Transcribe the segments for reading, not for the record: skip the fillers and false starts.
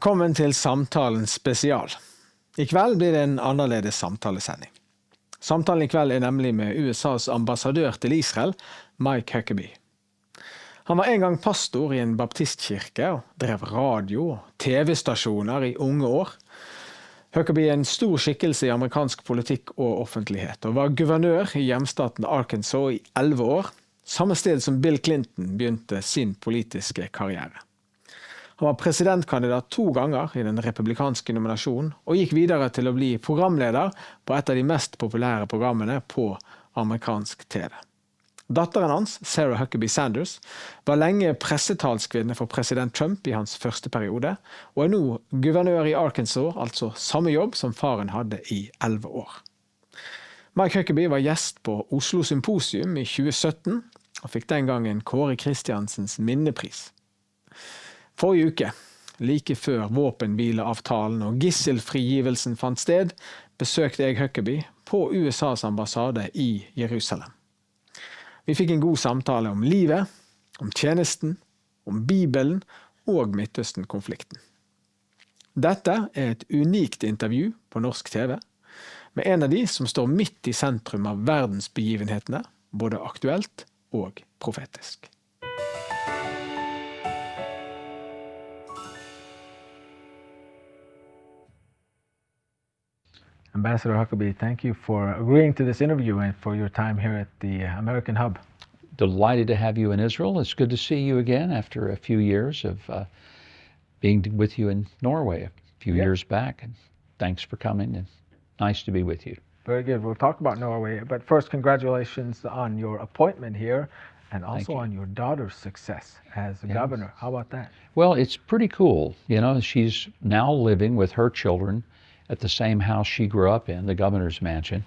Velkommen til Samtalen spesial. I kveld blir det en annerledes samtalesending. Samtalen I kveld nemlig med USAs ambassadør til Israel, Mike Huckabee. Han var en gang pastor I en baptistkirke og drev radio og TV-stasjoner I unge år. Huckabee en stor skikkelse I amerikansk politikk og offentlighet, og var guvernør I hjemstaten Arkansas I 11 år, samme sted som Bill Clinton begynte sin politiske karriere. Han var presidentkandidat 2 ganger I den republikanske nominasjonen, og gikk videre til å bli programleder på et av de mest populære programmene på amerikansk TV. Datteren hans, Sarah Huckabee Sanders, var lenge pressetalskvinne for president Trump I hans første periode, og nå guvernør I Arkansas, altså samme jobb som faren hadde I 11 år. Mike Huckabee var gjest på Oslo Symposium I 2017, og fikk den gangen Kåre Kristiansens minnepris. Forrige uke, like før våpenhvileavtalen og gisselfrigivelsen fant sted, besøkte jeg Huckabee på USAs ambassade I Jerusalem. Vi fikk en god samtale om livet, om tjenesten, om Bibelen og Midtøsten-konflikten. Dette et unikt intervju på norsk TV, med en av de som står midt I sentrum av verdensbegivenhetene, både aktuelt og profetisk. Ambassador Huckabee, thank you for agreeing to this interview and for your time here at the American Hub. Delighted to have you in Israel. It's good to see you again after a few years of being with you in Norway a few years back. And thanks for coming, and nice to be with you. Very good. We'll talk about Norway, but first, congratulations on your appointment here and also on your daughter's success as a governor. How about that? Well, it's pretty cool. You know, she's now living with her children at the same house she grew up in, the governor's mansion.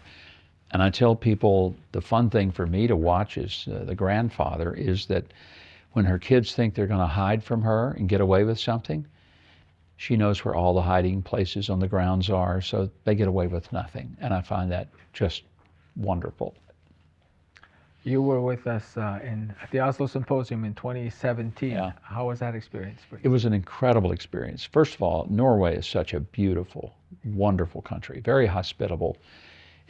And I tell people the fun thing for me to watch as the grandfather is that when her kids think they're going to hide from her and get away with something, she knows where all the hiding places on the grounds are, so they get away with nothing. And I find that just wonderful. You were with us at the Oslo Symposium in 2017. Yeah. How was that experience for you? It was an incredible experience. First of all, Norway is such a beautiful, wonderful country, very hospitable,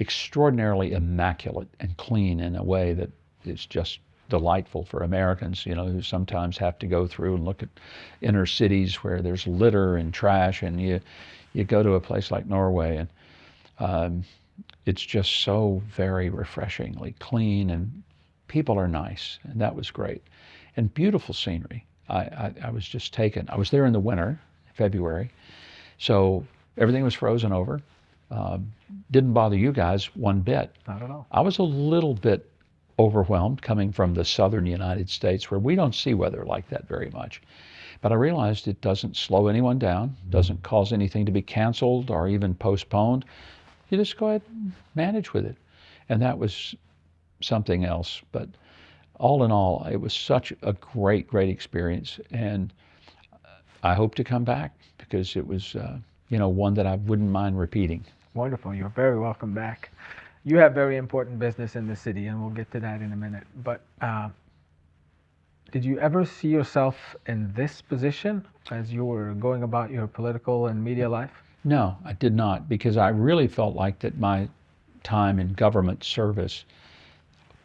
extraordinarily immaculate and clean in a way that is just delightful for Americans, you know, who sometimes have to go through and look at inner cities where there's litter and trash, and you go to a place like Norway and it's just so very refreshingly clean, and people are nice, and that was great. And beautiful scenery. I was just taken. I was there in the winter, February, so everything was frozen over. Didn't bother you guys one bit. Not at all. I was a little bit overwhelmed coming from the southern United States, where we don't see weather like that very much. But I realized it doesn't slow anyone down, doesn't cause anything to be canceled or even postponed. You just go ahead and manage with it. And that was something else. But all in all, it was such a great, great experience. And I hope to come back because it was, one that I wouldn't mind repeating. Wonderful. You're very welcome back. You have very important business in the city, and we'll get to that in a minute. But did you ever see yourself in this position as you were going about your political and media life? No, I did not, because I really felt like that my time in government service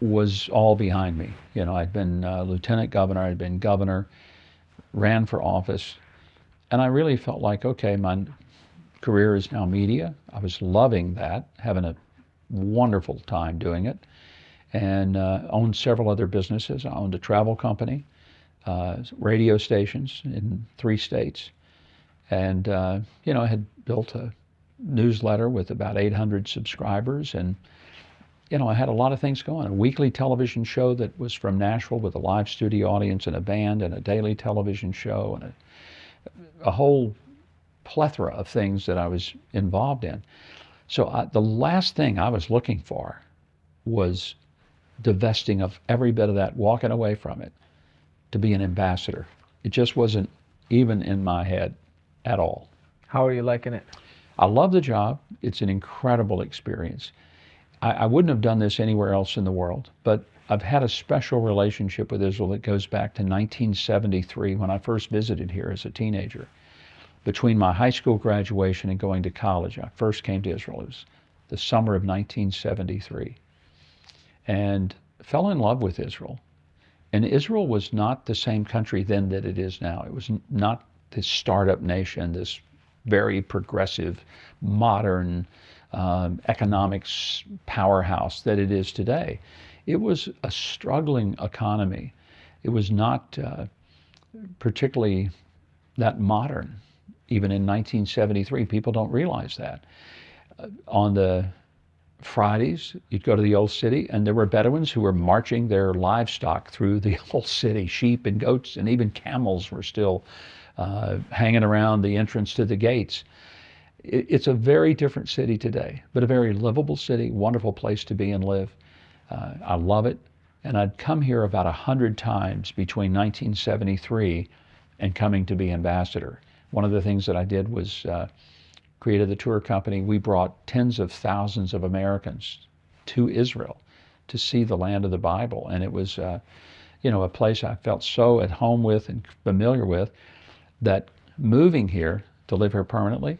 was all behind me. You know, I'd been lieutenant governor, I'd been governor, ran for office, and I really felt like, okay, my career is now media. I was loving that, having a wonderful time doing it, and owned several other businesses. I owned a travel company, radio stations in 3 states, and I had built a newsletter with about 800 subscribers, and I had a lot of things going. A weekly television show that was from Nashville with a live studio audience and a band, and a daily television show, and a whole plethora of things that I was involved in. So the last thing I was looking for was divesting of every bit of that, walking away from it, to be an ambassador. It just wasn't even in my head at all. How are you liking it? I love the job. It's an incredible experience. I wouldn't have done this anywhere else in the world, but I've had a special relationship with Israel that goes back to 1973 when I first visited here as a teenager. Between my high school graduation and going to college, I first came to Israel. It was the summer of 1973, and fell in love with Israel. And Israel was not the same country then that it is now. It was not this startup nation, this very progressive, modern economics powerhouse that it is today. It was a struggling economy. It was not particularly that modern. Even in 1973, people don't realize that. On the Fridays, you'd go to the old city, and there were Bedouins who were marching their livestock through the old city. Sheep and goats and even camels were still hanging around the entrance to the gates. It's a very different city today, but a very livable city, wonderful place to be and live. I love it. And I'd come here about 100 times between 1973 and coming to be ambassador. One of the things that I did was created the tour company. We brought tens of thousands of Americans to Israel to see the land of the Bible. And it was, a place I felt so at home with and familiar with, that moving here to live here permanently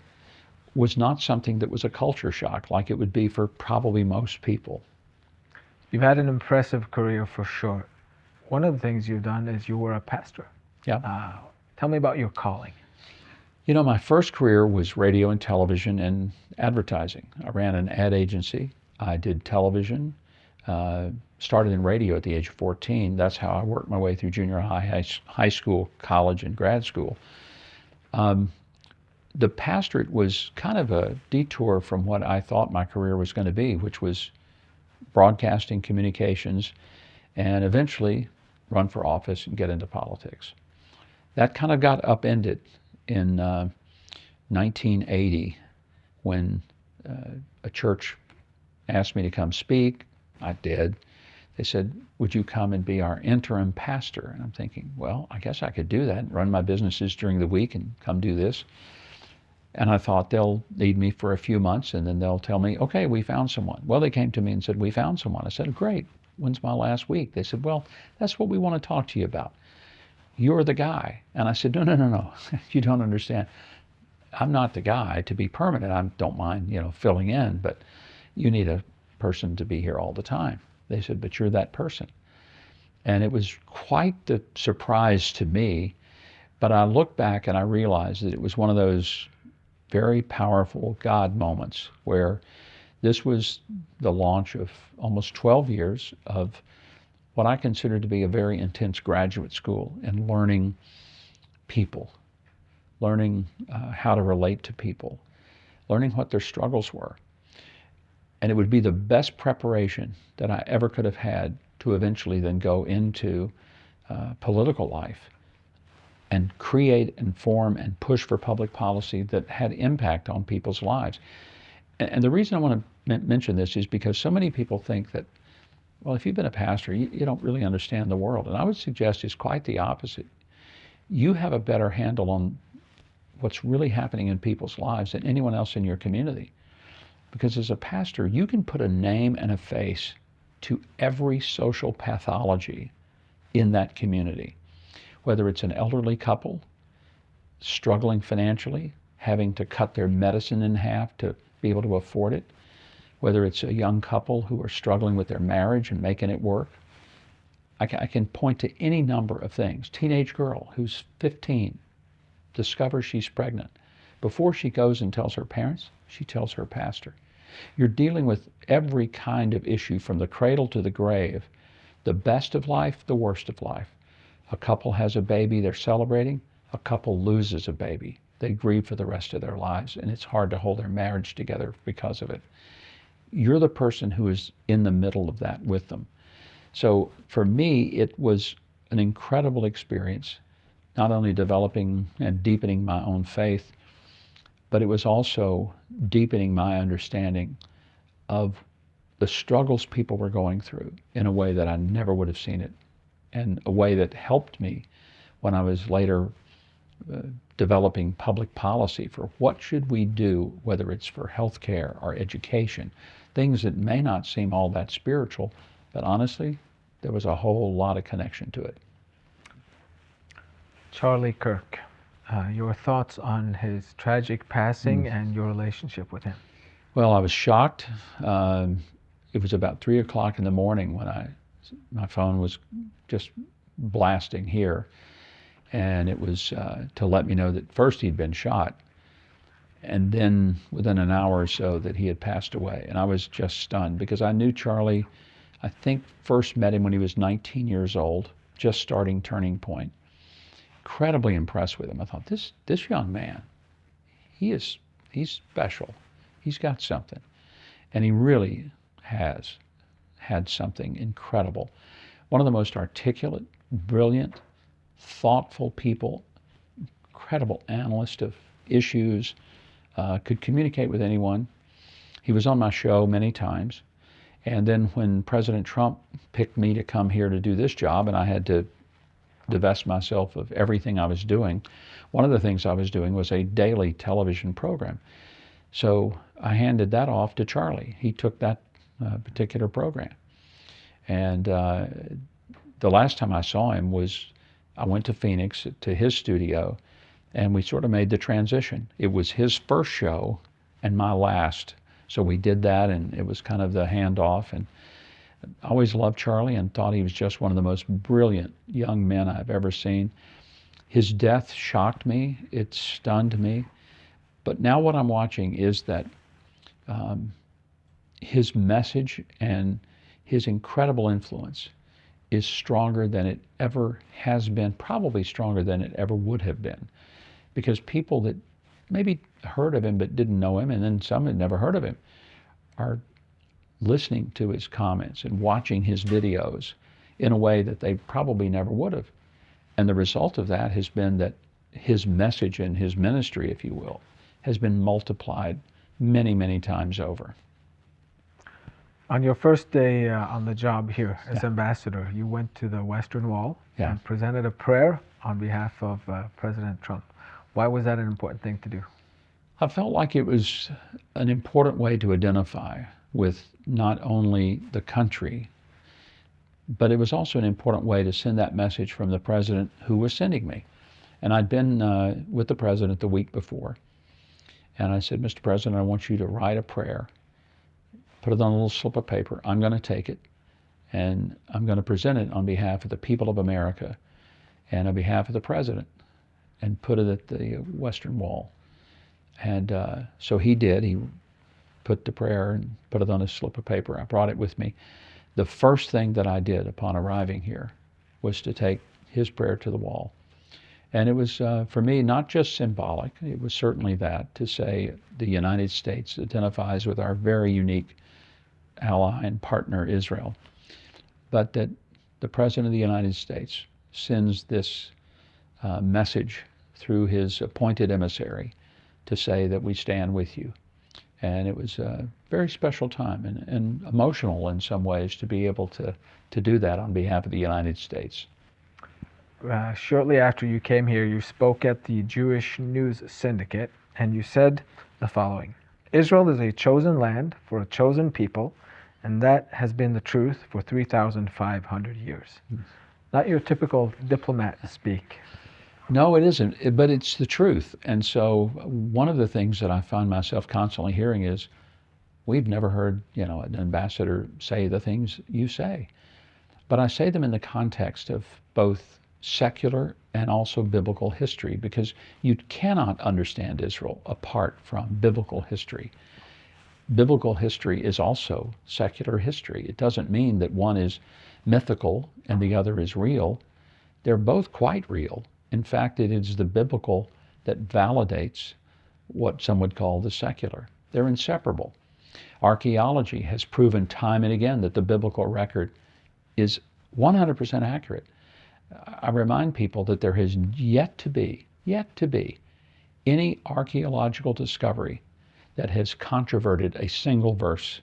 was not something that was a culture shock like it would be for probably most people. You've had an impressive career for sure. One of the things you've done is you were a pastor. Yeah. Tell me about your calling. My first career was radio and television and advertising. I ran an ad agency. I did television, started in radio at the age of 14. That's how I worked my way through junior high school, college, and grad school. The pastorate was kind of a detour from what I thought my career was going to be, which was broadcasting, communications, and eventually run for office and get into politics. That kind of got upended in 1980 when a church asked me to come speak. I did. They said, would you come and be our interim pastor? And I'm thinking, well, I guess I could do that, run my businesses during the week and come do this. And I thought they'll need me for a few months and then they'll tell me, okay, we found someone. Well, they came to me and said, we found someone. I said, great. When's my last week? They said, well, that's what we want to talk to you about. You're the guy. And I said, no. You don't understand. I'm not the guy to be permanent. I don't mind, filling in, but you need a person to be here all the time. They said, but you're that person. And it was quite the surprise to me. But I look back and I realized that it was one of those very powerful God moments where this was the launch of almost 12 years of what I consider to be a very intense graduate school in learning people, learning how to relate to people, learning what their struggles were. And it would be the best preparation that I ever could have had to eventually then go into political life and create and form and push for public policy that had impact on people's lives. And the reason I want to mention this is because so many people think that, well, if you've been a pastor, you don't really understand the world. And I would suggest it's quite the opposite. You have a better handle on what's really happening in people's lives than anyone else in your community. Because as a pastor, you can put a name and a face to every social pathology in that community. Whether it's an elderly couple struggling financially, having to cut their medicine in half to be able to afford it, whether it's a young couple who are struggling with their marriage and making it work. I can point to any number of things. Teenage girl who's 15 discovers she's pregnant. Before she goes and tells her parents, she tells her pastor. You're dealing with every kind of issue from the cradle to the grave, the best of life, the worst of life. A couple has a baby they're celebrating. A couple loses a baby. They grieve for the rest of their lives, and it's hard to hold their marriage together because of it. You're the person who is in the middle of that with them. So for me, it was an incredible experience, not only developing and deepening my own faith, but it was also deepening my understanding of the struggles people were going through in a way that I never would have seen it, and a way that helped me when I was later developing public policy for what should we do, whether it's for healthcare or education, things that may not seem all that spiritual, but honestly, there was a whole lot of connection to it. Charlie Kirk, Your thoughts on his tragic passing and your relationship with him? Well, I was shocked. It was about 3 o'clock in the morning when my phone was just blasting here. And it was to let me know that first he'd been shot, and then within an hour or so that he had passed away. And I was just stunned because I knew Charlie, I think first met him when he was 19 years old, just starting Turning Point. Incredibly impressed with him. I thought, this young man, he's special. He's got something. And he really has had something incredible. One of the most articulate, brilliant, thoughtful people, incredible analyst of issues, could communicate with anyone. He was on my show many times. And then when President Trump picked me to come here to do this job, and I had to divest myself of everything I was doing, one of the things I was doing was a daily television program. So I handed that off to Charlie. He took that particular program. And the last time I saw him was, I went to Phoenix to his studio, and we sort of made the transition. It was his first show and my last. So we did that, and it was kind of the handoff. And I always loved Charlie and thought he was just one of the most brilliant young men I've ever seen. His death shocked me. It stunned me. But now what I'm watching is that his message and his incredible influence is stronger than it ever has been, probably stronger than it ever would have been. Because people that maybe heard of him but didn't know him, and then some had never heard of him, are listening to his comments and watching his videos in a way that they probably never would have. And the result of that has been that his message and his ministry, if you will, has been multiplied many, many times over. On your first day on the job here as ambassador, you went to the Western Wall and presented a prayer on behalf of President Trump. Why was that an important thing to do? I felt like it was an important way to identify with not only the country, but it was also an important way to send that message from the president who was sending me. And I'd been with the president the week before, and I said, Mr. President, I want you to write a prayer, put it on a little slip of paper. I'm going to take it, and I'm going to present it on behalf of the people of America and on behalf of the president, and put it at the Western Wall. And so he did. He put the prayer and put it on a slip of paper. I brought it with me. The first thing that I did upon arriving here was to take his prayer to the wall. And it was, for me, not just symbolic. It was certainly that, to say the United States identifies with our very unique ally and partner, Israel, but that the President of the United States sends this message through his appointed emissary to say that we stand with you. And it was a very special time and emotional in some ways to be able to do that on behalf of the United States. Shortly after you came here, you spoke at the Jewish News Syndicate, and you said the following: Israel is a chosen land for a chosen people, and that has been the truth for 3,500 years. Not your typical diplomat speak. No, it isn't, but it's the truth. And so one of the things that I find myself constantly hearing is, we've never heard, an ambassador say the things you say. But I say them in the context of both secular and also biblical history, because you cannot understand Israel apart from biblical history. Biblical history is also secular history. It doesn't mean that one is mythical and the other is real. They're both quite real. In fact, it is the biblical that validates what some would call the secular. They're inseparable. Archaeology has proven time and again that the biblical record is 100% accurate. I remind people that there has yet to be any archaeological discovery that has controverted a single verse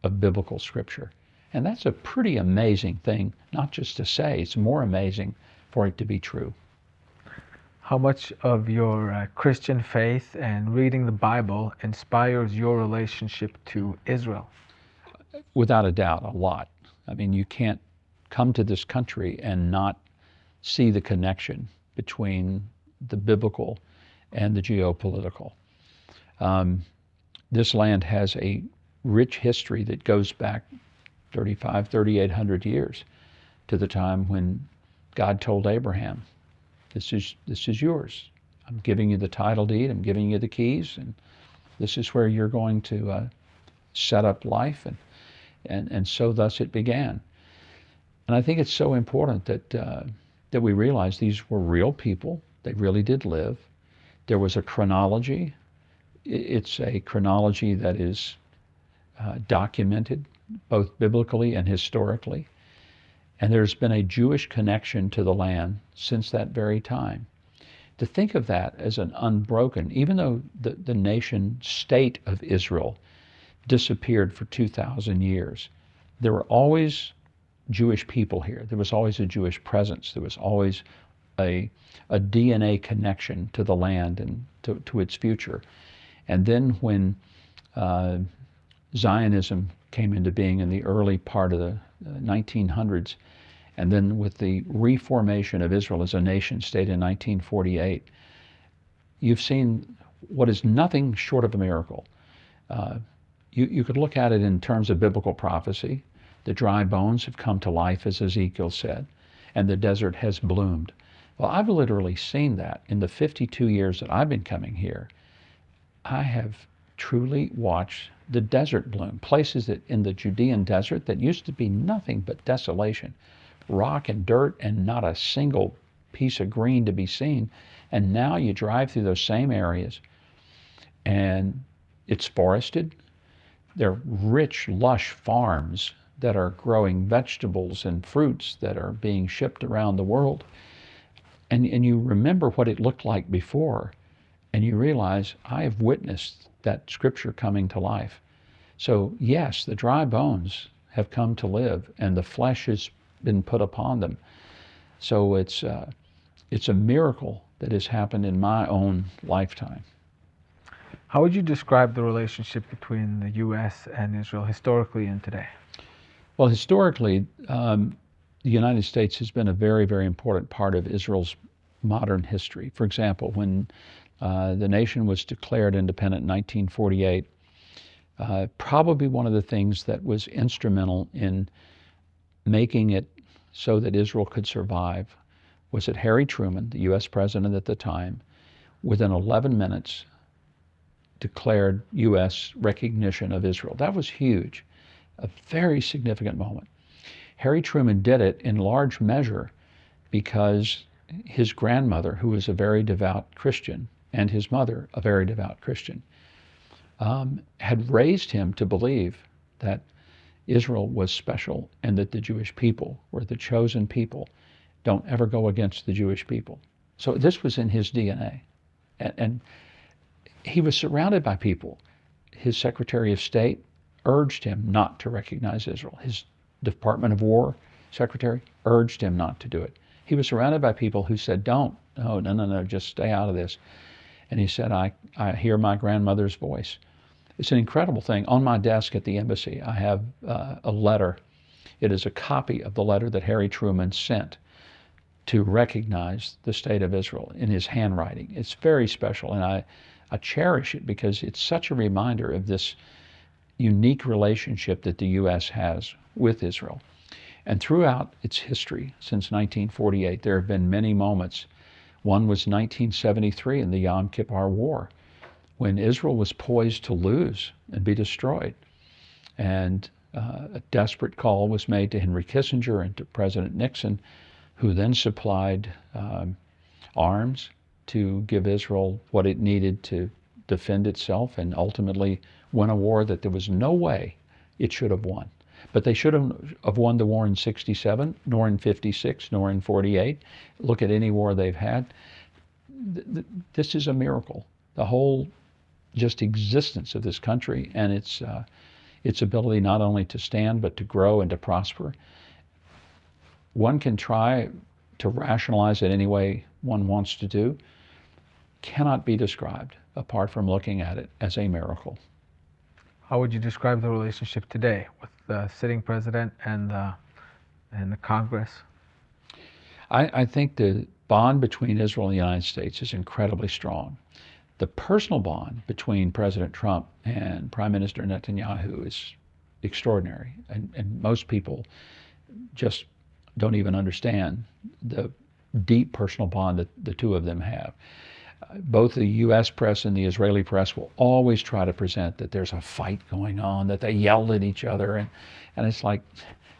of biblical scripture. And that's a pretty amazing thing, not just to say, it's more amazing for it to be true. How much of your Christian faith and reading the Bible inspires your relationship to Israel? Without a doubt, a lot. I mean, you can't come to this country and not see the connection between the biblical and the geopolitical. This land has a rich history that goes back 3,800 years to the time when God told Abraham, this is yours. I'm giving you the title deed, I'm giving you the keys, and this is where you're going to set up life, and so thus it began. And I think it's so important that we realize these were real people. They really did live. There was a chronology. It's a chronology that is documented both biblically and historically. And there's been a Jewish connection to the land since that very time. To think of that as an unbroken, even though the nation state of Israel disappeared for 2,000 years, there were always Jewish people here. There was always a Jewish presence. There was always a DNA connection to the land and to its future. And then when Zionism came into being in the early part of the 1900s, and then with the reformation of Israel as a nation state in 1948, you've seen what is nothing short of a miracle. You could look at it in terms of biblical prophecy. The dry bones have come to life, as Ezekiel said, and the desert has bloomed. Well, I've literally seen that in the 52 years that I've been coming here. I have truly watched the desert bloom. Places that in the Judean desert that used to be nothing but desolation, rock and dirt and not a single piece of green to be seen. And now you drive through those same areas and it's forested. They're rich, lush farms that are growing vegetables and fruits that are being shipped around the world. And you remember what it looked like before, and you realize, I have witnessed that scripture coming to life. So yes, the dry bones have come to live, and the flesh has been put upon them. So it's a miracle that has happened in my own lifetime. How would you describe the relationship between the U.S. and Israel historically and today? Well, historically, the United States has been a very, very important part of Israel's modern history. For example, when the nation was declared independent in 1948, probably one of the things that was instrumental in making it so that Israel could survive was that Harry Truman, the U.S. president at the time, within 11 minutes declared U.S. recognition of Israel. That was huge, a very significant moment. Harry Truman did it in large measure because his grandmother, who was a very devout Christian, and his mother, a very devout Christian, had raised him to believe that Israel was special and that the Jewish people were the chosen people. Don't ever go against the Jewish people. So this was in his DNA. And he was surrounded by people. His Secretary of State urged him not to recognize Israel. His Department of War Secretary urged him not to do it. He was surrounded by people who said, no, just stay out of this. And he said, I hear my grandmother's voice. It's an incredible thing. On my desk at the embassy, I have a letter. It is a copy of the letter that Harry Truman sent to recognize the state of Israel in his handwriting. It's very special, and I cherish it because it's such a reminder of this unique relationship that the U.S. has with Israel. And throughout its history, since 1948, there have been many moments. One was 1973 in the Yom Kippur War, when Israel was poised to lose and be destroyed. And a desperate call was made to Henry Kissinger and to President Nixon, who then supplied arms to give Israel what it needed to defend itself and ultimately win a war that there was no way it should have won. But they should have won the war in 67, nor in 56, nor in 48. Look at any war they've had. This is a miracle. The whole just existence of this country and its ability not only to stand but to grow and to prosper. One can try to rationalize it any way one wants to do. Cannot be described apart from looking at it as a miracle. How would you describe the relationship today with the sitting president and the Congress? I think the bond between Israel and the United States is incredibly strong. The personal bond between President Trump and Prime Minister Netanyahu is extraordinary, and most people just don't even understand the deep personal bond that the two of them have. Both the U.S. press and the Israeli press will always try to present that there's a fight going on, that they yelled at each other, and it's like,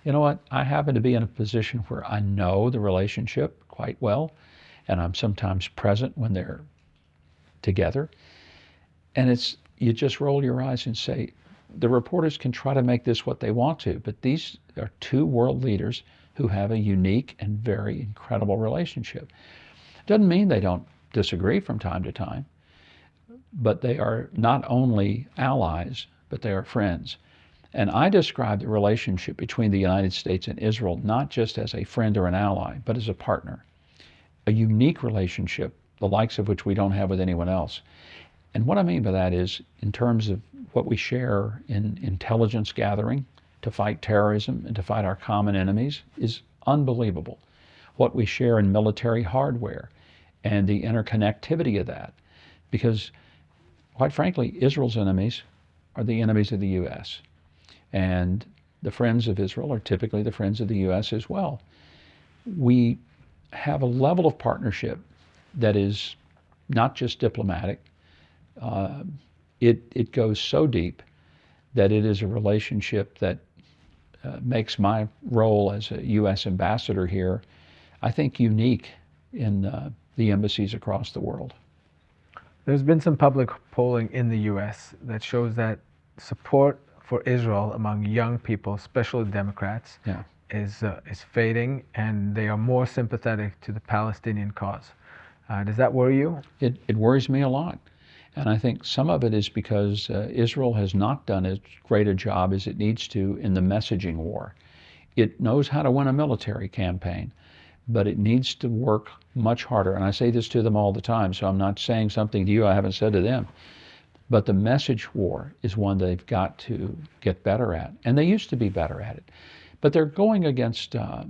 you know what? I happen to be in a position where I know the relationship quite well, and I'm sometimes present when they're together. And you just roll your eyes and say, the reporters can try to make this what they want to, but these are two world leaders who have a unique and very incredible relationship. Doesn't mean they don't disagree from time to time, but they are not only allies, but they are friends. And I describe the relationship between the United States and Israel not just as a friend or an ally, but as a partner. A unique relationship, the likes of which we don't have with anyone else. And what I mean by that is, in terms of what we share in intelligence gathering to fight terrorism and to fight our common enemies, is unbelievable. What we share in military hardware and the interconnectivity of that. Because, quite frankly, Israel's enemies are the enemies of the U.S. And the friends of Israel are typically the friends of the U.S. as well. We have a level of partnership that is not just diplomatic. It goes so deep that it is a relationship that makes my role as a U.S. ambassador here, I think, unique in the embassies across the world. There's been some public polling in the U.S. that shows that support for Israel among young people, especially Democrats, is fading, and they are more sympathetic to the Palestinian cause. Does that worry you? It worries me a lot. And I think some of it is because Israel has not done as great a job as it needs to in the messaging war. It knows how to win a military campaign, but it needs to work much harder. And I say this to them all the time, so I'm not saying something to you I haven't said to them. But the message war is one they've got to get better at. And they used to be better at it. But they're going against a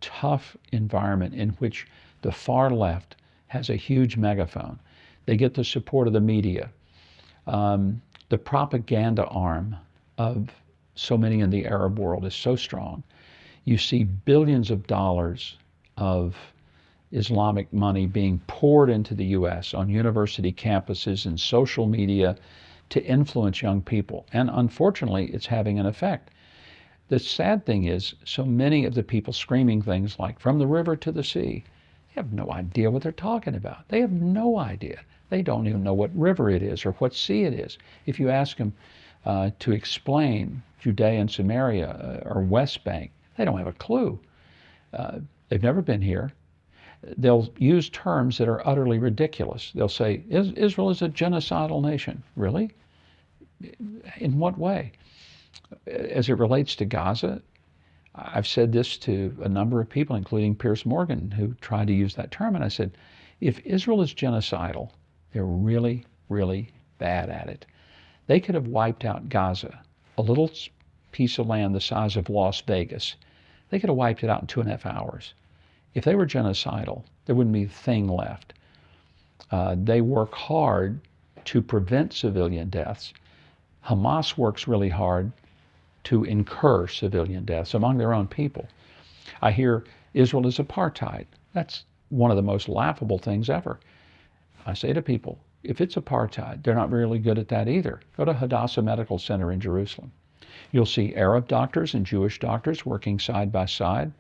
tough environment in which the far left has a huge megaphone. They get the support of the media. The propaganda arm of so many in the Arab world is so strong. You see billions of dollars of Islamic money being poured into the U.S. on university campuses and social media to influence young people. And unfortunately, it's having an effect. The sad thing is, so many of the people screaming things like, "From the river to the sea," they have no idea what they're talking about. They have no idea. They don't even know what river it is or what sea it is. If you ask them to explain Judea and Samaria or West Bank, they don't have a clue. They've never been here. They'll use terms that are utterly ridiculous. They'll say, Israel is a genocidal nation. Really? In what way? As it relates to Gaza, I've said this to a number of people, including Piers Morgan, who tried to use that term, and I said, if Israel is genocidal, they're really, really bad at it. They could have wiped out Gaza, a little piece of land the size of Las Vegas. They could have wiped it out in 2.5 hours. If they were genocidal, there wouldn't be a thing left. They work hard to prevent civilian deaths. Hamas works really hard to incur civilian deaths among their own people. I hear Israel is apartheid. That's one of the most laughable things ever. I say to people, if it's apartheid, they're not really good at that either. Go to Hadassah Medical Center in Jerusalem. You'll see Arab doctors and Jewish doctors working side by side,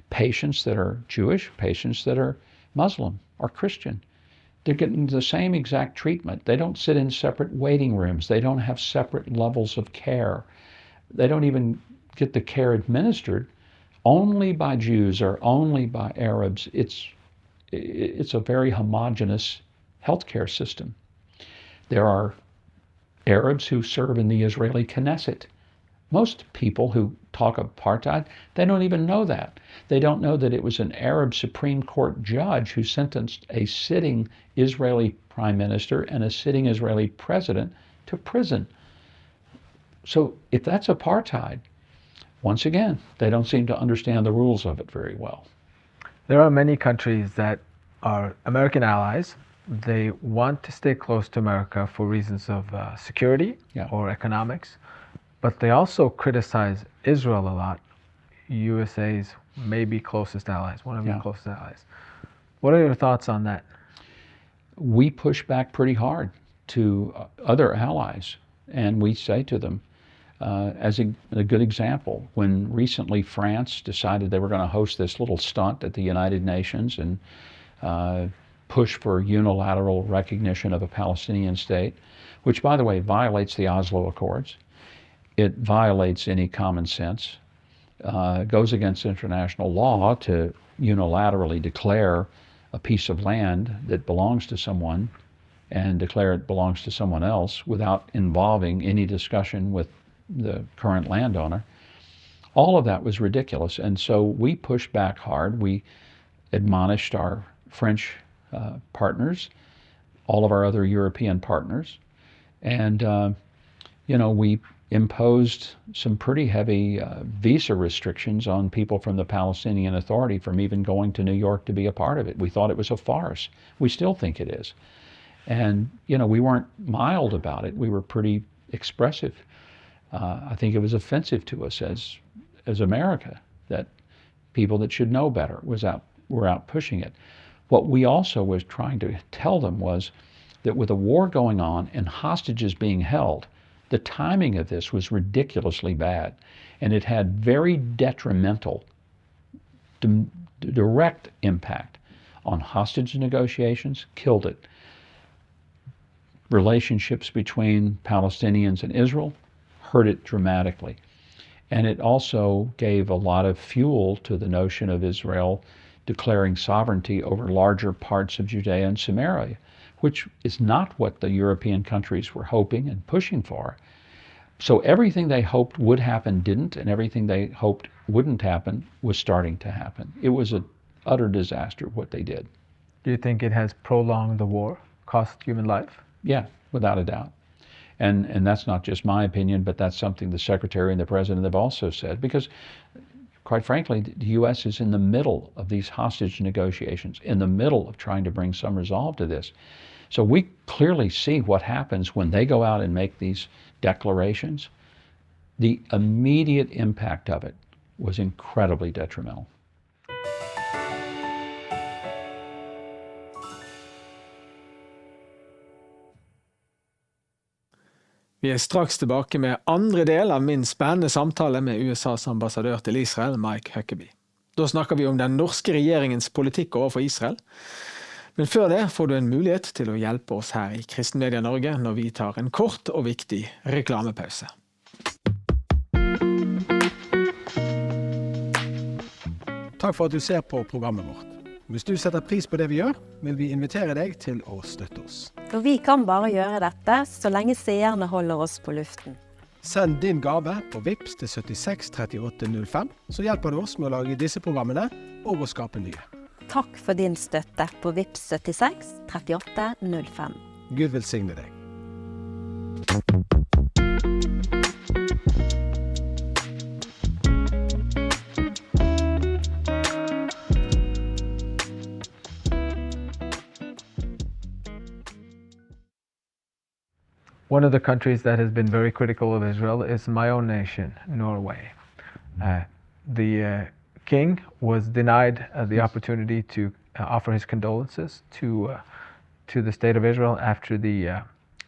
patients that are Jewish, patients that are Muslim or Christian. They're getting the same exact treatment. They don't sit in separate waiting rooms. They don't have separate levels of care. They don't even get the care administered only by Jews or only by Arabs. It's a very homogeneous healthcare system. There are Arabs who serve in the Israeli Knesset. Most people who talk apartheid, they don't even know that. They don't know that it was an Arab Supreme Court judge who sentenced a sitting Israeli prime minister and a sitting Israeli president to prison. So if that's apartheid, once again, they don't seem to understand the rules of it very well. There are many countries that are American allies. They want to stay close to America for reasons of security or economics, but they also criticize Israel a lot. USA's maybe closest allies, one of your closest allies. What are your thoughts on that? We push back pretty hard to other allies, and we say to them, as a good example, when recently France decided they were going to host this little stunt at the United Nations and push for unilateral recognition of a Palestinian state, which, by the way, violates the Oslo Accords. It violates any common sense, goes against international law to unilaterally declare a piece of land that belongs to someone and declare it belongs to someone else without involving any discussion with the current landowner. All of that was ridiculous, and so we pushed back hard. We admonished our French partners, all of our other European partners, and we imposed some pretty heavy visa restrictions on people from the Palestinian Authority from even going to New York to be a part of it. We thought it was a farce. We still think it is. And, we weren't mild about it. We were pretty expressive. I think it was offensive to us as America that people that should know better were out pushing it. What we also was trying to tell them was that with a war going on and hostages being held, the timing of this was ridiculously bad, and it had very detrimental, direct impact on hostage negotiations, killed it. Relationships between Palestinians and Israel hurt it dramatically. And it also gave a lot of fuel to the notion of Israel declaring sovereignty over larger parts of Judea and Samaria, which is not what the European countries were hoping and pushing for. So everything they hoped would happen didn't, and everything they hoped wouldn't happen was starting to happen. It was an utter disaster what they did. Do you think it has prolonged the war, cost human life? Yeah, without a doubt. And that's not just my opinion, but that's something the Secretary and the President have also said, because quite frankly, the U.S. is in the middle of these hostage negotiations, in the middle of trying to bring some resolve to this. So we clearly see what happens when they go out and make these declarations. The immediate impact of it was incredibly detrimental. Vi straks tilbake med andre del av min spennende samtale med USAs ambassadør til Israel, Mike Huckabee. Da snakker vi om den norske regjeringens politikk overfor Israel. Men før det får du en mulighet til å hjelpe oss her i Kristen Media Norge når vi tar en kort og viktig reklamepause. Takk for at du ser på programmet vårt. Hvis du setter pris på det vi gjør, vil vi invitere deg til å støtte oss. For vi kan bare gjøre dette så lenge seerne holder oss på luften. Send din gave på VIPS til 76 38 05, så hjelper du oss med å lage disse programmene og å skape nye. Takk for din støtte på VIPS 76 38 05. Gud velsigne deg. One of the countries that has been very critical of Israel is my own nation, Norway. The king was denied the opportunity to offer his condolences to the state of Israel after the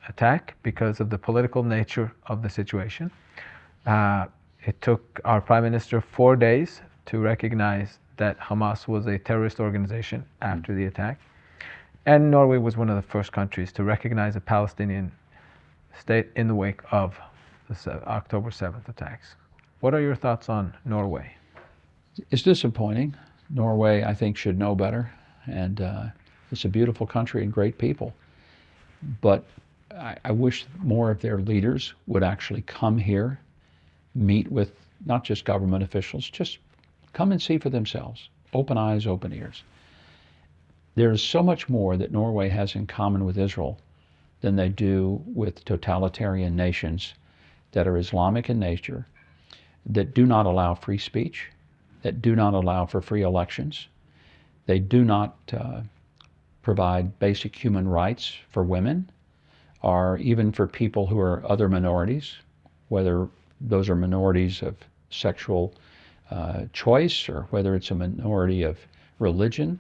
attack because of the political nature of the situation. It took our Prime Minister 4 days to recognize that Hamas was a terrorist organization after the attack. And Norway was one of the first countries to recognize a Palestinian state in the wake of the October 7th attacks. What are your thoughts on Norway? It's disappointing. Norway, I think, should know better, and it's a beautiful country and great people. But I wish more of their leaders would actually come here, meet with not just government officials, just come and see for themselves. Open eyes, open ears. There's so much more that Norway has in common with Israel than they do with totalitarian nations that are Islamic in nature, that do not allow free speech, that do not allow for free elections. They do not provide basic human rights for women, or even for people who are other minorities, whether those are minorities of sexual choice or whether it's a minority of religion.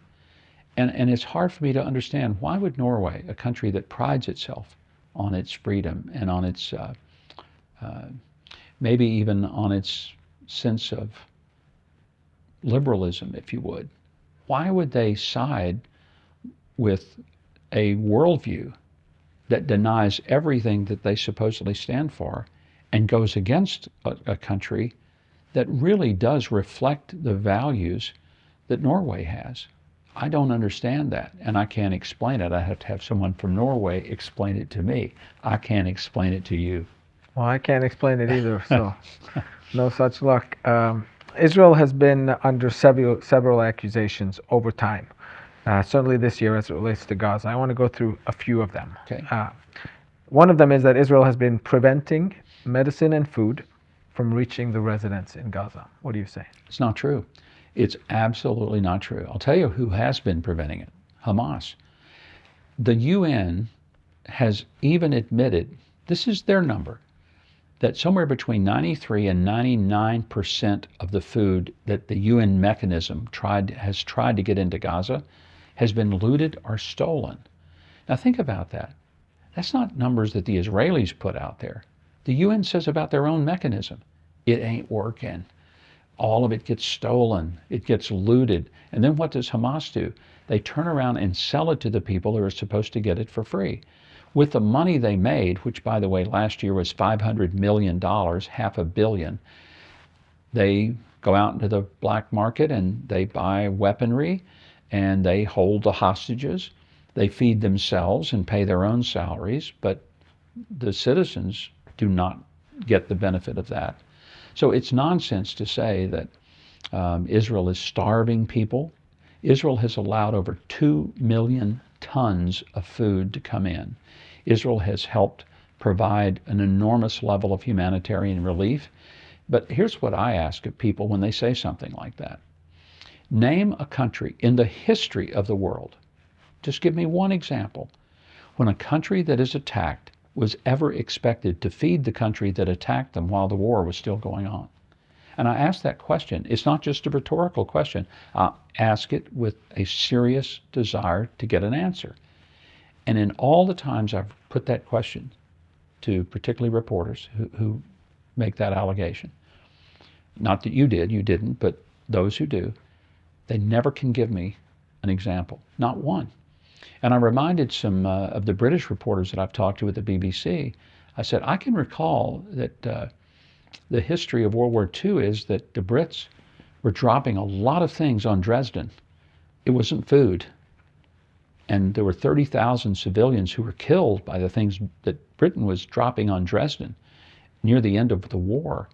And it's hard for me to understand, why would Norway, a country that prides itself on its freedom and on its, maybe even on its sense of liberalism, if you would, why would they side with a worldview that denies everything that they supposedly stand for and goes against a country that really does reflect the values that Norway has? I don't understand that, and I can't explain it. I have to have someone from Norway explain it to me. I can't explain it to you. Well, I can't explain it either, so no such luck. Israel has been under several accusations over time, certainly this year as it relates to Gaza. I want to go through a few of them. Okay. One of them is that Israel has been preventing medicine and food from reaching the residents in Gaza. What do you say? It's not true. It's absolutely not true. I'll tell you who has been preventing it: Hamas. The UN has even admitted, this is their number, that somewhere between 93 and 99% of the food that the UN mechanism has tried to get into Gaza has been looted or stolen. Now think about that. That's not numbers that the Israelis put out there. The UN says about their own mechanism, it ain't working. All of it gets stolen, it gets looted. And then what does Hamas do? They turn around and sell it to the people who are supposed to get it for free. With the money they made, which by the way last year was $500 million, $500 million, they go out into the black market and they buy weaponry and they hold the hostages. They feed themselves and pay their own salaries, but the citizens do not get the benefit of that. So it's nonsense to say that Israel is starving people. Israel has allowed over 2 million tons of food to come in. Israel has helped provide an enormous level of humanitarian relief. But here's what I ask of people when they say something like that. Name a country in the history of the world, just give me one example, when a country that is attacked was ever expected to feed the country that attacked them while the war was still going on. And I ask that question. It's not just a rhetorical question. I ask it with a serious desire to get an answer. And in all the times I've put that question to particularly reporters who make that allegation, not that you didn't, but those who do, they never can give me an example, not one. And I reminded some of the British reporters that I've talked to at the BBC. I said, I can recall that the history of World War II is that the Brits were dropping a lot of things on Dresden. It wasn't food. And there were 30,000 civilians who were killed by the things that Britain was dropping on Dresden near the end of the war.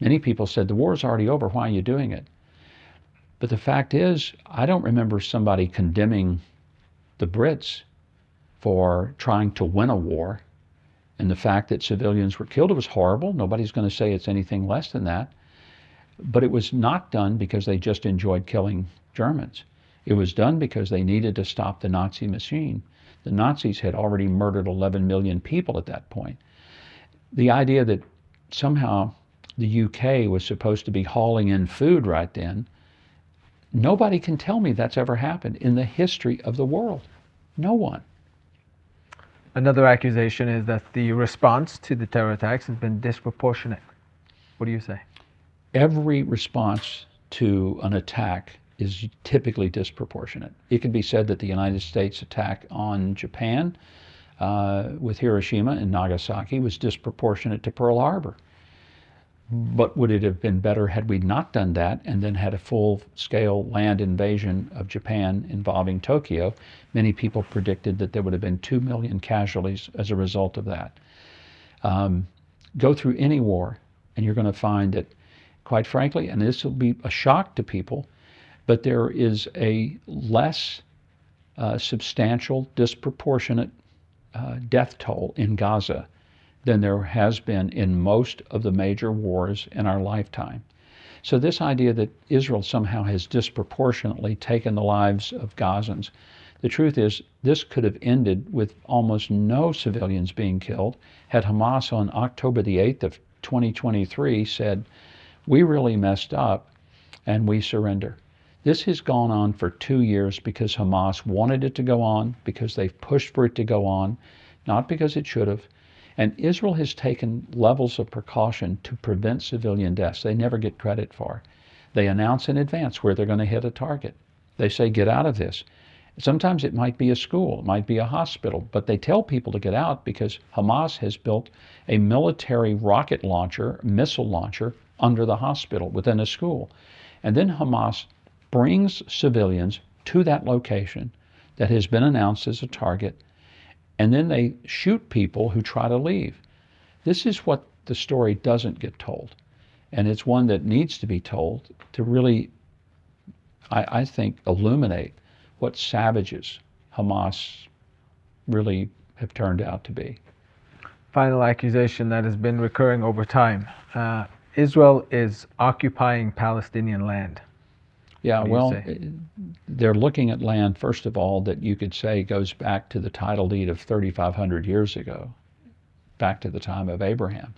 Many people said, the war's already over, why are you doing it? But the fact is, I don't remember somebody condemning the Brits for trying to win a war. And the fact that civilians were killed, it was horrible. Nobody's going to say it's anything less than that. But it was not done because they just enjoyed killing Germans. It was done because they needed to stop the Nazi machine. The Nazis had already murdered 11 million people at that point. The idea that somehow the UK was supposed to be hauling in food right then, nobody can tell me that's ever happened in the history of the world. No one. Another accusation is that the response to the terror attacks has been disproportionate. What do you say? Every response to an attack is typically disproportionate. It can be said that the United States attack on Japan with Hiroshima and Nagasaki was disproportionate to Pearl Harbor. But would it have been better had we not done that and then had a full-scale land invasion of Japan involving Tokyo? Many people predicted that there would have been 2 million casualties as a result of that. Go through any war and you're going to find that, quite frankly, and this will be a shock to people, but there is a less substantial, disproportionate death toll in Gaza than there has been in most of the major wars in our lifetime. So this idea that Israel somehow has disproportionately taken the lives of Gazans, The truth is, this could have ended with almost no civilians being killed had Hamas on October the 8th of 2023 said, we really messed up and we surrender. This has gone on for 2 years because Hamas wanted it to go on, because they've pushed for it to go on, not because it should have. And Israel has taken levels of precaution to prevent civilian deaths they never get credit for. They announce in advance where they're going to hit a target. They say, get out of this. Sometimes it might be a school, it might be a hospital, but they tell people to get out because Hamas has built a military rocket launcher, missile launcher, under the hospital within a school. And then Hamas brings civilians to that location that has been announced as a target, and then they shoot people who try to leave. This is what the story doesn't get told, and it's one that needs to be told to really, I think, illuminate what savages Hamas really have turned out to be. Final accusation that has been recurring over time. Israel is occupying Palestinian land. Yeah, well, say? They're looking at land, first of all, that you could say goes back to the title deed of 3,500 years ago, back to the time of Abraham.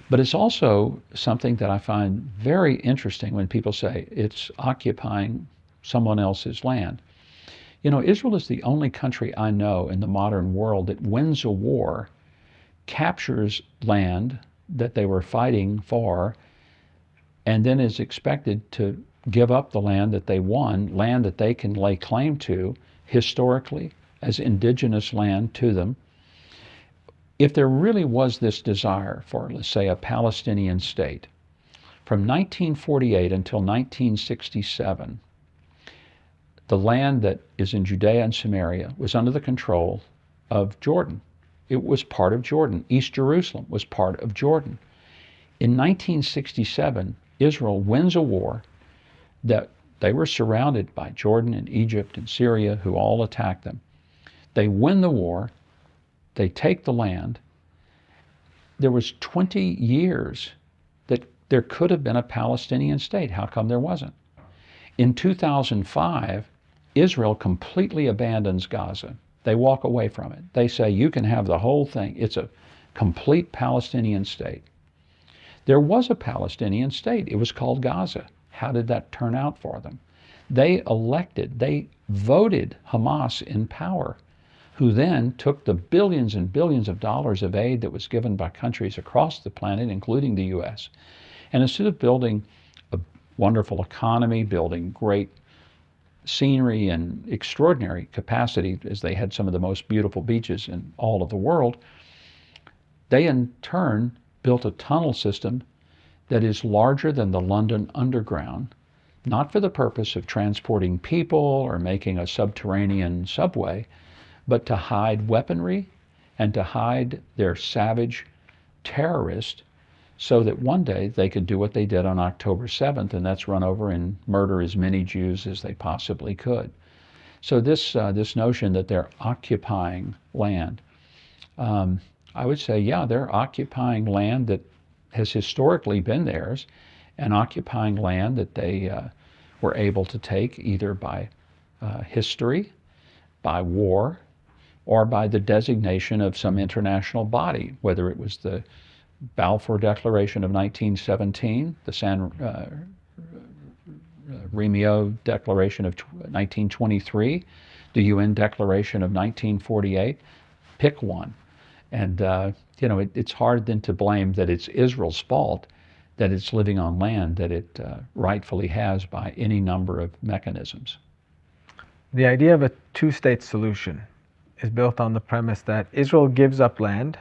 But it's also something that I find very interesting when people say it's occupying someone else's land. You know, Israel is the only country I know in the modern world that wins a war, captures land that they were fighting for, and then is expected to give up the land that they won, land that they can lay claim to historically as indigenous land to them. If there really was this desire for, let's say, a Palestinian state, from 1948 until 1967, the land that is in Judea and Samaria was under the control of Jordan. It was part of Jordan. East Jerusalem was part of Jordan. In 1967, Israel wins a war that they were surrounded by Jordan and Egypt and Syria, who all attacked them. They win the war. They take the land. There was 20 years that there could have been a Palestinian state. How come there wasn't? In 2005, Israel completely abandons Gaza. They walk away from it. They say, you can have the whole thing. It's a complete Palestinian state. There was a Palestinian state. It was called Gaza. How did that turn out for them? They voted Hamas in power, who then took the billions and billions of dollars of aid that was given by countries across the planet, including the U.S., and instead of building a wonderful economy, building great scenery and extraordinary capacity, as they had some of the most beautiful beaches in all of the world, they in turn built a tunnel system that is larger than the London Underground, not for the purpose of transporting people or making a subterranean subway, but to hide weaponry and to hide their savage terrorists so that one day they could do what they did on October 7th, and that's run over and murder as many Jews as they possibly could. So this notion that they're occupying land, I would say, yeah, they're occupying land that has historically been theirs, and occupying land that they were able to take either by history, by war, or by the designation of some international body, whether it was the Balfour Declaration of 1917, the San Remo Declaration of 1923, the UN Declaration of 1948. Pick one. And it's hard then to blame that it's Israel's fault that it's living on land that it rightfully has by any number of mechanisms. The idea of a two-state solution is built on the premise that Israel gives up land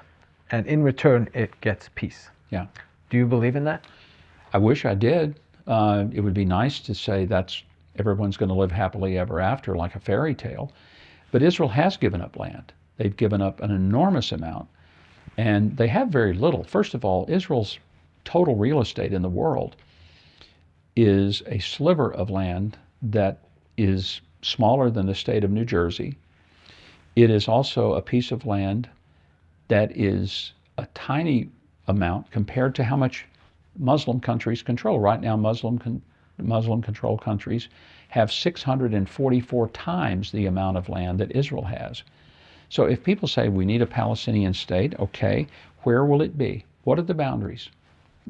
and in return it gets peace. Yeah. Do you believe in that? I wish I did. It would be nice to say that's everyone's going to live happily ever after like a fairy tale. But Israel has given up land. They've given up an enormous amount, and they have very little. First of all, Israel's total real estate in the world is a sliver of land that is smaller than the state of New Jersey. It is also a piece of land that is a tiny amount compared to how much Muslim countries control. Right now, Muslim Muslim-controlled countries have 644 times the amount of land that Israel has. So if people say we need a Palestinian state, okay, where will it be? What are the boundaries?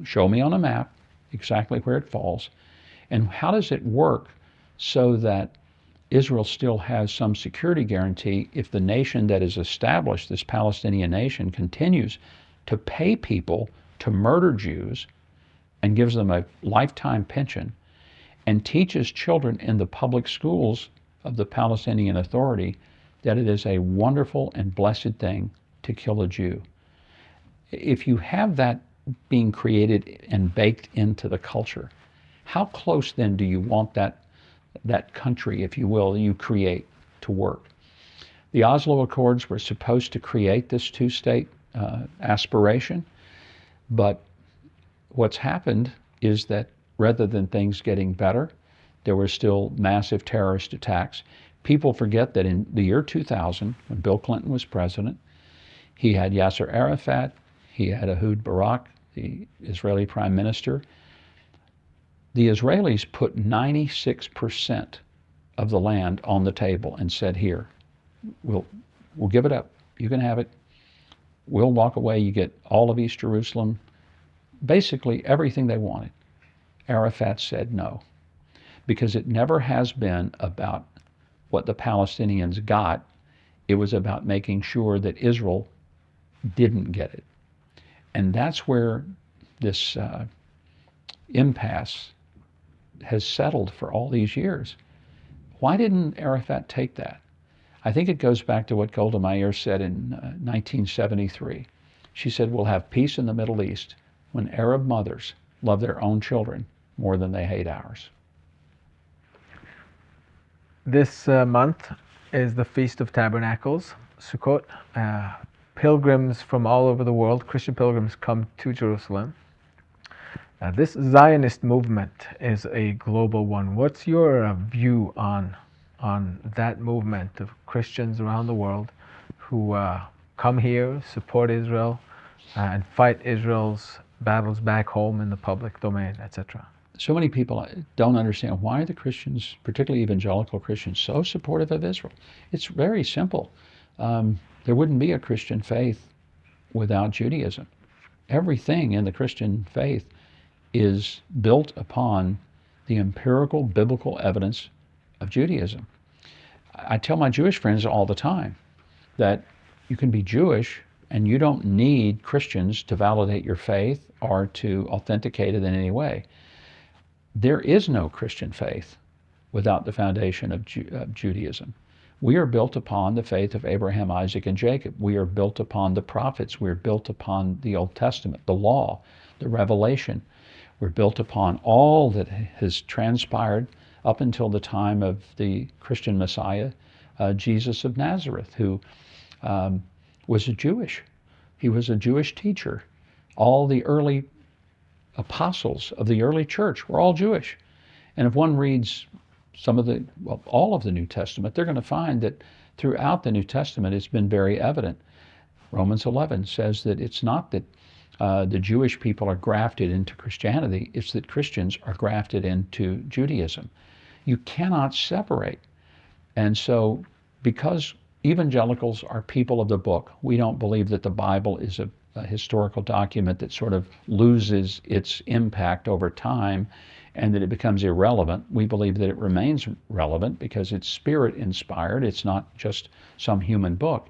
Show me on a map exactly where it falls. And how does it work so that Israel still has some security guarantee if the nation that is established, this Palestinian nation, continues to pay people to murder Jews and gives them a lifetime pension and teaches children in the public schools of the Palestinian Authority that it is a wonderful and blessed thing to kill a Jew. If you have that being created and baked into the culture, how close then do you want that country, if you will, you create to work? The Oslo Accords were supposed to create this two-state aspiration, but what's happened is that rather than things getting better, there were still massive terrorist attacks. People forget that in the year 2000, when Bill Clinton was president, he had Yasser Arafat, he had Ehud Barak, the Israeli prime minister. The Israelis put 96% of the land on the table and said, here, we'll give it up. You can have it. We'll walk away. You get all of East Jerusalem. Basically everything they wanted. Arafat said no, because it never has been about what the Palestinians got. It was about making sure that Israel didn't get it. And that's where this impasse has settled for all these years. Why didn't Arafat take that? I think it goes back to what Golda Meir said in 1973. She said, we'll have peace in the Middle East when Arab mothers love their own children more than they hate ours. This month is the Feast of Tabernacles, Sukkot. Pilgrims from all over the world, Christian pilgrims, come to Jerusalem. This Zionist movement is a global one. What's your view on that movement of Christians around the world who come here, support Israel, and fight Israel's battles back home in the public domain, etc.? So many people don't understand why are the Christians, particularly evangelical Christians, so supportive of Israel. It's very simple. There wouldn't be a Christian faith without Judaism. Everything in the Christian faith is built upon the empirical biblical evidence of Judaism. I tell my Jewish friends all the time that you can be Jewish and you don't need Christians to validate your faith or to authenticate it in any way. There is no Christian faith without the foundation of Judaism. We are built upon the faith of Abraham, Isaac, and Jacob. We are built upon the prophets. We are built upon the Old Testament, the law, the revelation. We're built upon all that has transpired up until the time of the Christian Messiah, Jesus of Nazareth, who was a Jewish. He was a Jewish teacher. All the early apostles of the early church were all Jewish. And if one reads all of the New Testament, they're going to find that throughout the New Testament it's been very evident. Romans 11 says that it's not that the Jewish people are grafted into Christianity, it's that Christians are grafted into Judaism. You cannot separate. And so, because evangelicals are people of the book, we don't believe that the Bible is a historical document that sort of loses its impact over time and that it becomes irrelevant. We believe that it remains relevant because it's spirit-inspired. It's not just some human book.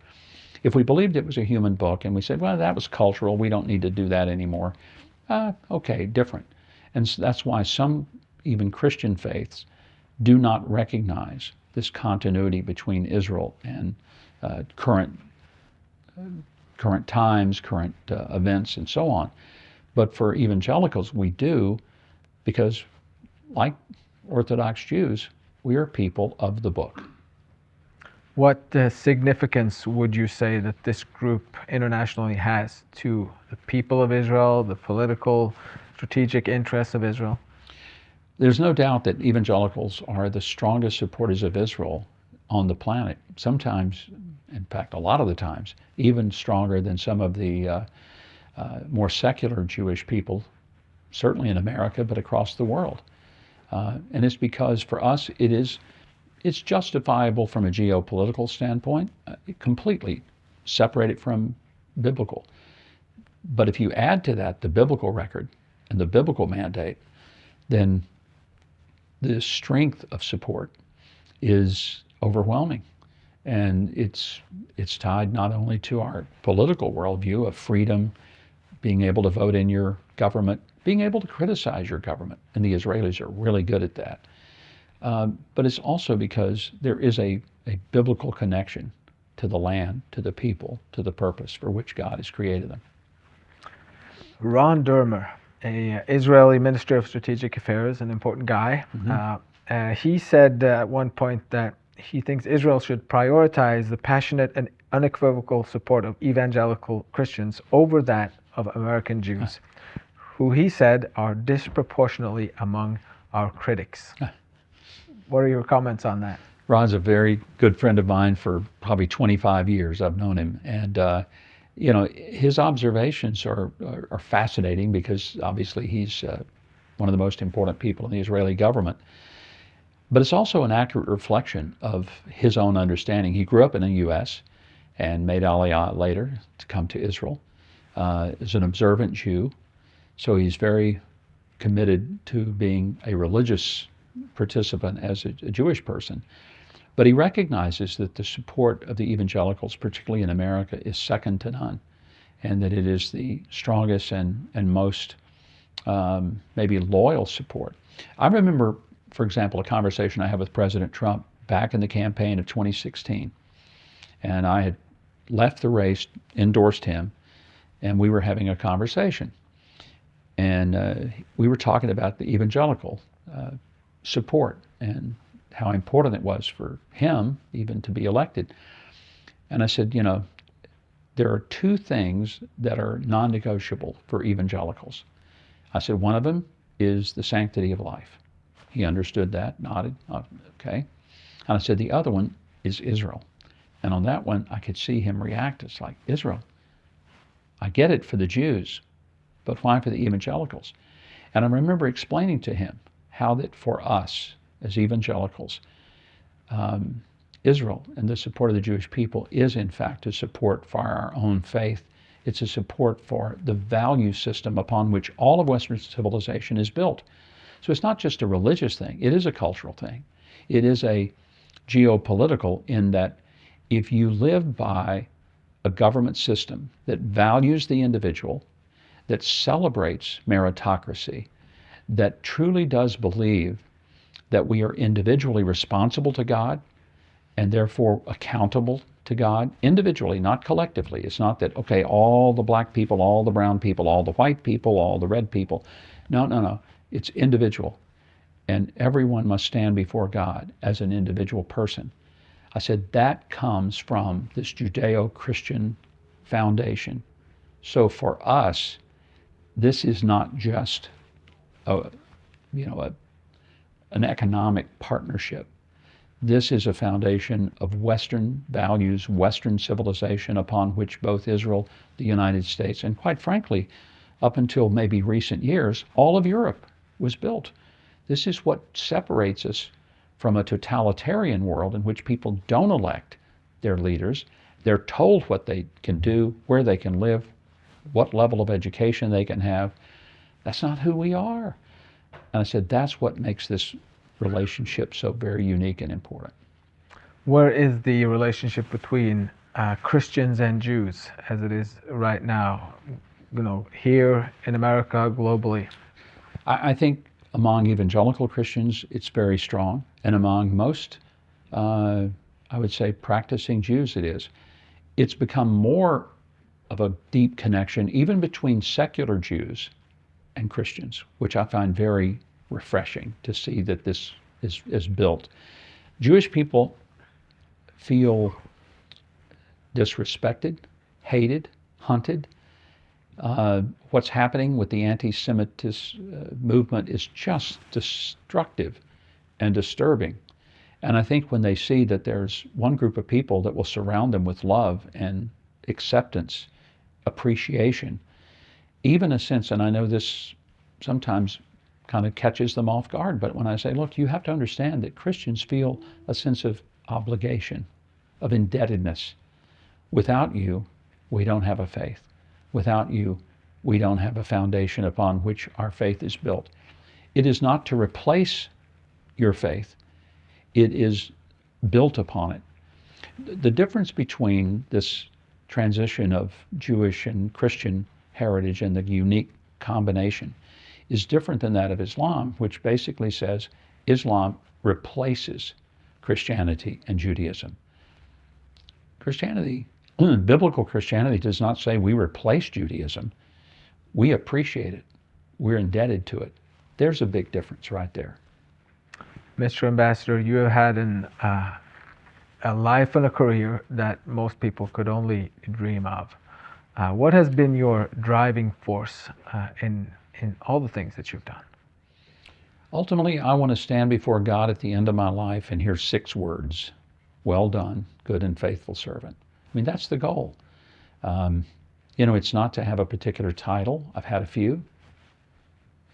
If we believed it was a human book and we said, well, that was cultural, we don't need to do that anymore, okay, different. And so that's why some, even Christian faiths, do not recognize this continuity between Israel and current times, current events, and so on. But for evangelicals, we do, because like Orthodox Jews, we are people of the book. What significance would you say that this group internationally has to the people of Israel, the political, strategic interests of Israel? There's no doubt that evangelicals are the strongest supporters of Israel on the planet. Sometimes, in fact, a lot of the times, even stronger than some of the more secular Jewish people, certainly in America, but across the world. And it's because for us, it's justifiable from a geopolitical standpoint, completely separated from biblical. But if you add to that the biblical record and the biblical mandate, then the strength of support is overwhelming. And it's tied not only to our political worldview of freedom, being able to vote in your government, being able to criticize your government, and the Israelis are really good at that. But it's also because there is a biblical connection to the land, to the people, to the purpose for which God has created them. Ron Dermer, a Israeli Minister of Strategic Affairs, an important guy, he said at one point that he thinks Israel should prioritize the passionate and unequivocal support of evangelical Christians over that of American Jews, who he said are disproportionately among our critics. What are your comments on that? Ron's a very good friend of mine for probably 25 years. I've known him. And, you know, his observations are fascinating because obviously he's one of the most important people in the Israeli government. But it's also an accurate reflection of his own understanding. He grew up in the U.S. and made Aliyah later to come to Israel as an observant Jew. So he's very committed to being a religious participant as a Jewish person. But he recognizes that the support of the evangelicals, particularly in America, is second to none, and that it is the strongest and most maybe loyal support. I remember, for example, a conversation I had with President Trump back in the campaign of 2016. And I had left the race, endorsed him, and we were having a conversation. And we were talking about the evangelical support and how important it was for him even to be elected. And I said, you know, there are two things that are non-negotiable for evangelicals. I said, one of them is the sanctity of life. He understood that, nodded, okay. And I said, the other one is Israel. And on that one, I could see him react. It's like, Israel, I get it for the Jews, but why for the evangelicals? And I remember explaining to him how that for us as evangelicals, Israel and the support of the Jewish people is in fact a support for our own faith. It's a support for the value system upon which all of Western civilization is built. So it's not just a religious thing, it is a cultural thing. It is a geopolitical in that if you live by a government system that values the individual, that celebrates meritocracy, that truly does believe that we are individually responsible to God and therefore accountable to God, individually, not collectively. It's not that, okay, all the black people, all the brown people, all the white people, all the red people. No. It's individual. And everyone must stand before God as an individual person. I said that comes from this Judeo-Christian foundation. So for us, this is not just an economic partnership. This is a foundation of Western values, Western civilization upon which both Israel, the United States, and quite frankly, up until maybe recent years, all of Europe was built. This is what separates us from a totalitarian world in which people don't elect their leaders. They're told what they can do, where they can live, what level of education they can have. That's not who we are. And I said, that's what makes this relationship so very unique and important. Where is the relationship between Christians and Jews as it is right now, here in America, globally? I think among evangelical Christians, it's very strong. And among most, I would say, practicing Jews, it is. It's become more of a deep connection, even between secular Jews and Christians, which I find very refreshing to see that this is built. Jewish people feel disrespected, hated, hunted. What's happening with the anti-Semitism movement is just destructive and disturbing. And I think when they see that there's one group of people that will surround them with love and acceptance, appreciation, even a sense, and I know this sometimes kind of catches them off guard. But when I say, look, you have to understand that Christians feel a sense of obligation, of indebtedness. Without you, we don't have a faith. Without you, we don't have a foundation upon which our faith is built. It is not to replace your faith. It is built upon it. The difference between this transition of Jewish and Christian heritage and the unique combination is different than that of Islam, which basically says Islam replaces Christianity and Judaism. Christianity, biblical Christianity, does not say we replace Judaism. We appreciate it. We're indebted to it. There's a big difference right there. Mr. Ambassador, you have had a life and a career that most people could only dream of. What has been your driving force in all the things that you've done? Ultimately, I want to stand before God at the end of my life and hear 6 words: well done, good and faithful servant. I mean, that's the goal. It's not to have a particular title. I've had a few.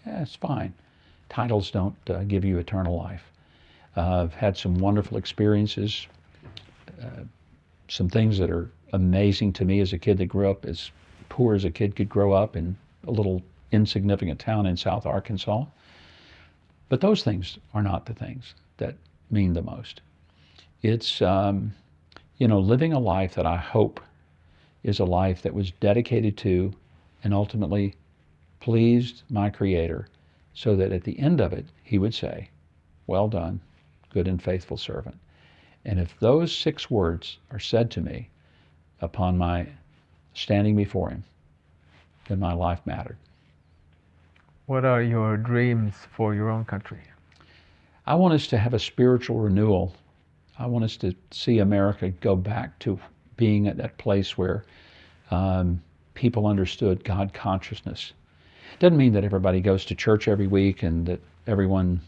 Yeah, it's fine. Titles don't give you eternal life. I've had some wonderful experiences, some things that are amazing to me as a kid that grew up as poor as a kid could grow up in a little insignificant town in South Arkansas. But those things are not the things that mean the most. It's, living a life that I hope is a life that was dedicated to and ultimately pleased my Creator, so that at the end of it, He would say, well done, good and faithful servant. And if those 6 words are said to me upon my standing before Him, then my life mattered. What are your dreams for your own country? I want us to have a spiritual renewal. I want us to see America go back to being at that place where people understood God consciousness. It doesn't mean that everybody goes to church every week and that everyone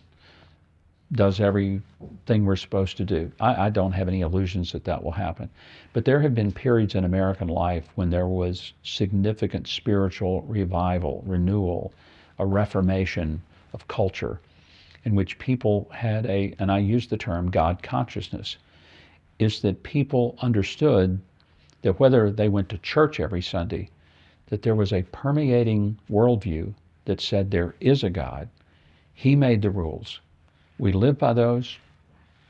does everything we're supposed to do. I don't have any illusions that that will happen. But there have been periods in American life when there was significant spiritual revival, renewal, a reformation of culture, in which people had and I use the term God consciousness, is that people understood that whether they went to church every Sunday, that there was a permeating worldview that said there is a God. He made the rules. We live by those.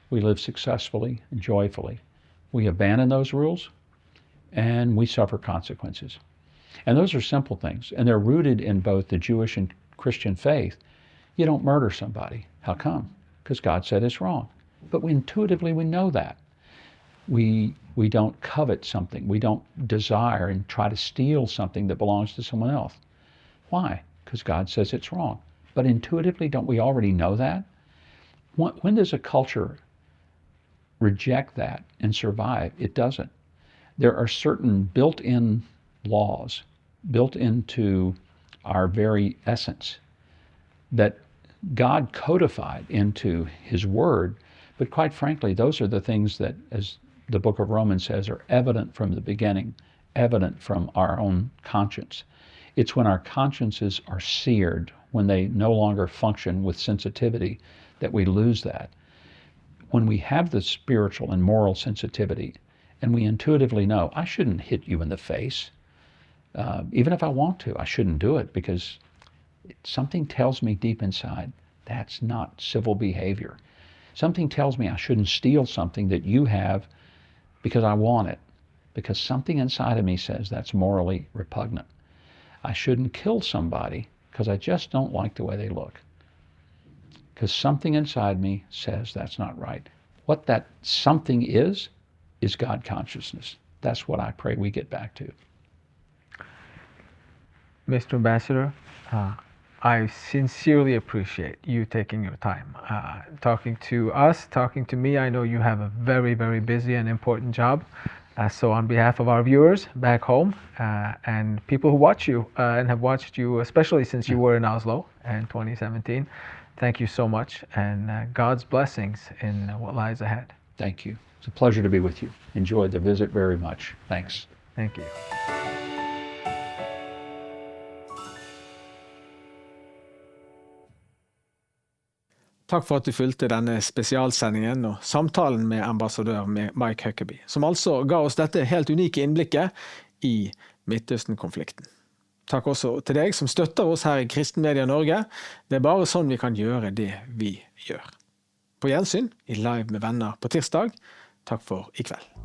We live successfully and joyfully. We abandon those rules and we suffer consequences. And those are simple things, and they're rooted in both the Jewish and Christian faith. You don't murder somebody. How come? Because God said it's wrong. But intuitively we know that. We don't covet something. We don't desire and try to steal something that belongs to someone else. Why? Because God says it's wrong. But intuitively, don't we already know that? When does a culture reject that and survive? It doesn't. There are certain built-in laws, built into our very essence, that God codified into His Word. But quite frankly, those are the things that, as the book of Romans says, are evident from the beginning, evident from our own conscience. It's when our consciences are seared, when they no longer function with sensitivity, that we lose that. When we have the spiritual and moral sensitivity, and we intuitively know, I shouldn't hit you in the face. Even if I want to, I shouldn't do it, because something tells me deep inside, that's not civil behavior. Something tells me I shouldn't steal something that you have because I want it, because something inside of me says that's morally repugnant. I shouldn't kill somebody because I just don't like the way they look, because something inside me says that's not right. What that something is God consciousness. That's what I pray we get back to. Mr. Ambassador, I sincerely appreciate you taking your time, talking to us, talking to me. I know you have a very, very busy and important job. So on behalf of our viewers back home and people who watch you and have watched you, especially since you were in Oslo in 2017, thank you so much, and God's blessings in what lies ahead. Thank you. It's a pleasure to be with you. Enjoyed the visit very much. Thanks. Thank you. Takk for at du fulgte denne spesialsendingen og samtalen med ambassadør Mike Huckabee, som altså ga oss dette helt unike innblikket i Midtøsten-konflikten. Takk også til deg som støtter oss her i Kristen Media Norge. Det bare sånn vi kan gjøre det vi gjør. På gjensyn i Live med venner på tirsdag. Takk for i kveld.